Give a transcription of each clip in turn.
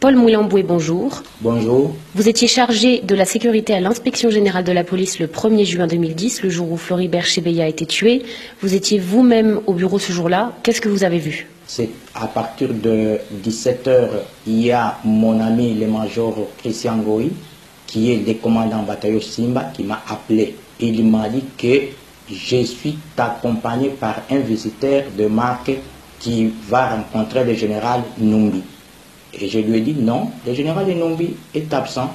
Paul Moulamboué, bonjour. Bonjour. Vous étiez chargé de la sécurité à l'inspection générale de la police le 1er juin 2010, le jour où Floribert Chebeya a été tué. Vous étiez vous-même au bureau ce jour-là. Qu'est-ce que vous avez vu? C'est à partir de 17 h, il y a mon ami le major Christian Goy, qui est le commandant bataillon Simba, qui m'a appelé. Il m'a dit que je suis accompagné par un visiteur de marque qui va rencontrer le général Numbi. Et je lui ai dit non, le général Numbi est absent.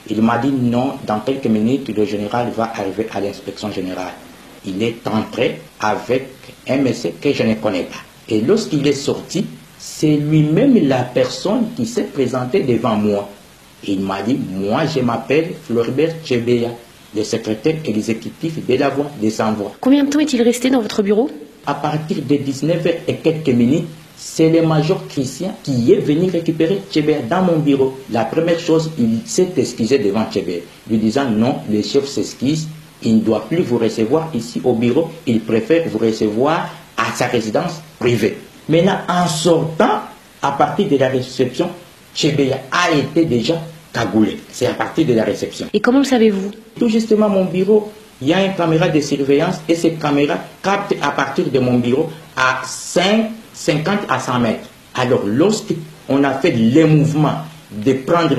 Il m'a dit non, dans quelques minutes, le général va arriver à l'inspection générale. Il est entré avec un monsieur que je ne connais pas. Et lorsqu'il est sorti, c'est lui-même la personne qui s'est présentée devant moi. Il m'a dit, moi je m'appelle Floribert Chebeya, le secrétaire exécutif de la voie des envois. Combien de temps est-il resté dans votre bureau? À partir de 19 h et quelques minutes, c'est le major Christian qui est venu récupérer Chebeya dans mon bureau. La première chose, il s'est excusé devant Chebeya, lui disant non, le chef s'excuse, il ne doit plus vous recevoir ici au bureau, il préfère vous recevoir à sa résidence privée. Maintenant, en sortant, à partir de la réception, Chebeya a été déjà cagoulé. C'est à partir de la réception. Et comment le savez-vous? Tout justement, mon bureau, il y a une caméra de surveillance et cette caméra capte à partir de mon bureau à 50 à 100 mètres. Alors, lorsqu'on a fait les mouvements de prendre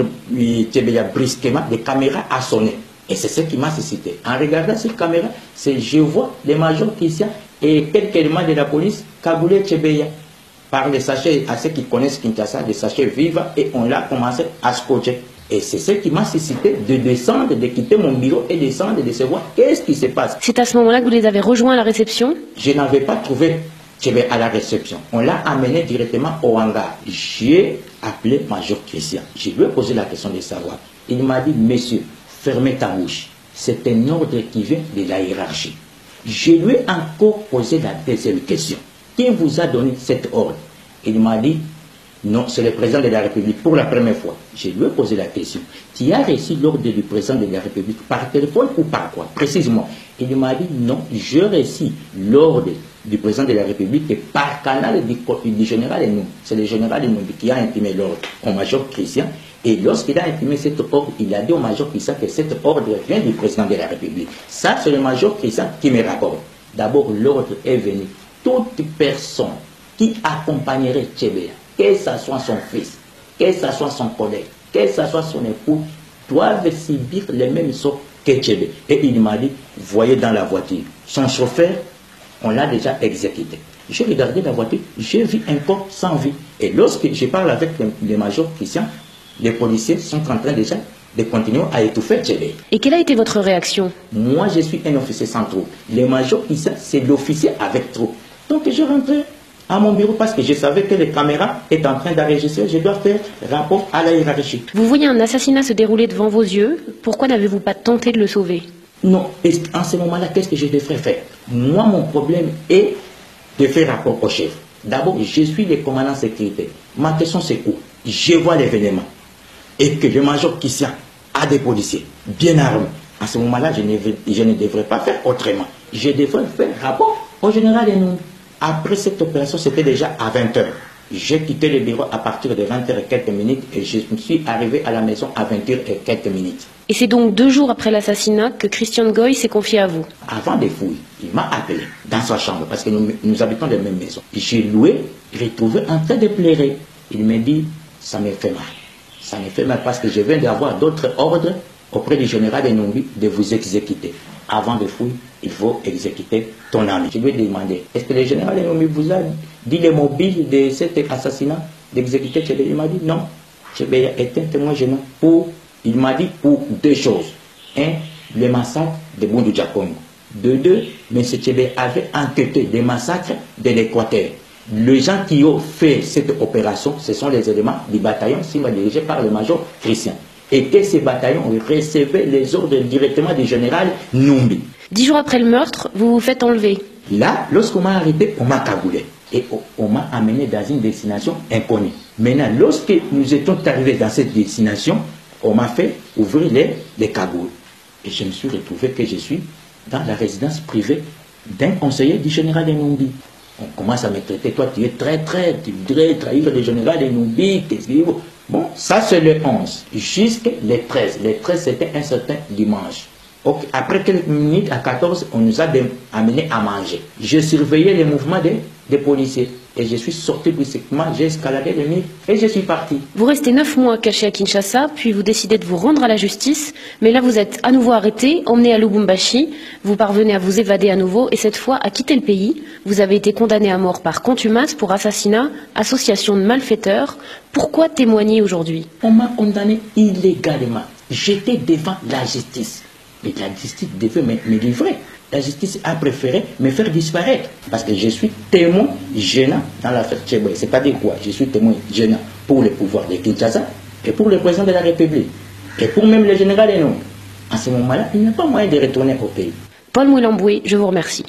Chebeya brusquement, la caméra a sonné. Et c'est ce qui m'a suscité. En regardant cette caméra, je vois le major Christian et quelques éléments de la police cagoulé Chebeya par les sachets, à ceux qui connaissent Kinshasa, des sachets vivants, et on l'a commencé à scotcher. Et c'est ce qui m'a suscité de descendre, de quitter mon bureau et descendre, de savoir qu'est-ce qui se passe. C'est à ce moment-là que vous les avez rejoints à la réception? Je n'avais pas trouvé Chebeya à la réception. On l'a amené directement au hangar. J'ai appelé major Christian. Je lui ai posé la question de savoir. Il m'a dit, monsieur, fermez ta bouche. C'est un ordre qui vient de la hiérarchie. Je lui ai encore posé la deuxième question. Qui vous a donné cet ordre? Il m'a dit, non, c'est le président de la République pour la première fois. Je lui ai posé la question. Qui a reçu l'ordre du président de la République par téléphone ou par quoi? Précisément. Il m'a dit, non, j'ai reçu l'ordre du président de la République par canal du général Enum. C'est le général Enum qui a imprimé l'ordre au major Christian. Et lorsqu'il a imprimé cet ordre, il a dit au major Christian que cet ordre vient du président de la République. Ça, c'est le major Christian qui me rapporte. D'abord, l'ordre est venu. Toute personne qui accompagnerait Chebeya, que ce soit son fils, que ce soit son collègue, que ce soit son époux, doivent subir les mêmes sorts que Chebeya. Et il m'a dit, voyez dans la voiture, son chauffeur, on l'a déjà exécuté. J'ai regardé la voiture, j'ai vu un corps sans vie. Et lorsque je parle avec le major Christian, les policiers sont en train déjà de continuer à étouffer Chebeya. Et quelle a été votre réaction? Moi, je suis un officier sans troupe. Le major Christian, c'est l'officier avec troupe. Donc, je rentrais à mon bureau parce que je savais que les caméras étaient en train d'enregistrer. Je dois faire rapport à la hiérarchie. Vous voyez un assassinat se dérouler devant vos yeux. Pourquoi n'avez-vous pas tenté de le sauver? Non. Et en ce moment-là, qu'est-ce que je devrais faire? Moi, mon problème est de faire rapport au chef. D'abord, je suis le commandant sécurité. Ma question, c'est quoi? Je vois l'événement. Et que le major Christian a des policiers bien armés. À ce moment-là, je ne devrais pas faire autrement. Je devrais faire rapport au général Enum. Après cette opération, c'était déjà à 20 h. J'ai quitté le bureau à partir de 20 h et quelques minutes et je me suis arrivé à la maison à 20 h et quelques minutes. Et c'est donc 2 jours après l'assassinat que Christian Goy s'est confié à vous? Avant des fouilles, il m'a appelé dans sa chambre parce que nous habitons dans la même maison. J'ai retrouvé en train de pleurer. Il m'a dit, ça me fait mal. Ça me fait mal parce que je viens d'avoir d'autres ordres auprès du général Enumbi de vous exécuter. Avant de fouiller, il faut exécuter ton ami. Je lui ai demandé, est-ce que le général Enumbi vous a dit le mobile de cet assassinat, d'exécuter Chebeya? Il m'a dit non. Chebeya est un témoin gênant il m'a dit pour 2 choses. 1, le massacre de Bundu Diakongo. De 2, M. Chebeya avait enquêté des massacres de l'Équateur. Les gens qui ont fait cette opération, ce sont les éléments du bataillon Simba dirigé par le major Christian. Et que ces bataillons recevaient les ordres directement du général Numbi. 10 jours après le meurtre, vous vous faites enlever. Là, lorsqu'on m'a arrêté, on m'a cagoulé. Et on m'a amené dans une destination inconnue. Maintenant, lorsque nous étions arrivés dans cette destination, on m'a fait ouvrir les cagoules. Et je me suis retrouvé que je suis dans la résidence privée d'un conseiller du général Enumbi. On commence à me traiter, toi tu es très, tu voudrais trahir le général Enumbi, Bon, ça c'est le 11, jusqu'à le 13. Le 13, c'était un certain dimanche. Okay. Après quelques minutes, à 14, on nous a amenés à manger. Je surveillais les mouvements des policiers. Et je suis sorti brusquement, j'ai escaladé les murs et je suis parti. Vous restez 9 mois caché à Kinshasa, puis vous décidez de vous rendre à la justice. Mais là, vous êtes à nouveau arrêté, emmené à Lubumbashi. Vous parvenez à vous évader à nouveau et cette fois à quitter le pays. Vous avez été condamné à mort par contumace pour assassinat, association de malfaiteurs. Pourquoi témoigner aujourd'hui? On m'a condamné illégalement. J'étais devant la justice. Mais la justice devait me livrer. La justice a préféré me faire disparaître. Parce que je suis témoin gênant dans l'affaire Tchéboué. C'est-à-dire quoi? Je suis témoin gênant pour le pouvoir de Kinshasa et pour le président de la République. Et pour même le général Enou. À ce moment-là, il n'y a pas moyen de retourner au pays. Paul Mouilamboué, je vous remercie.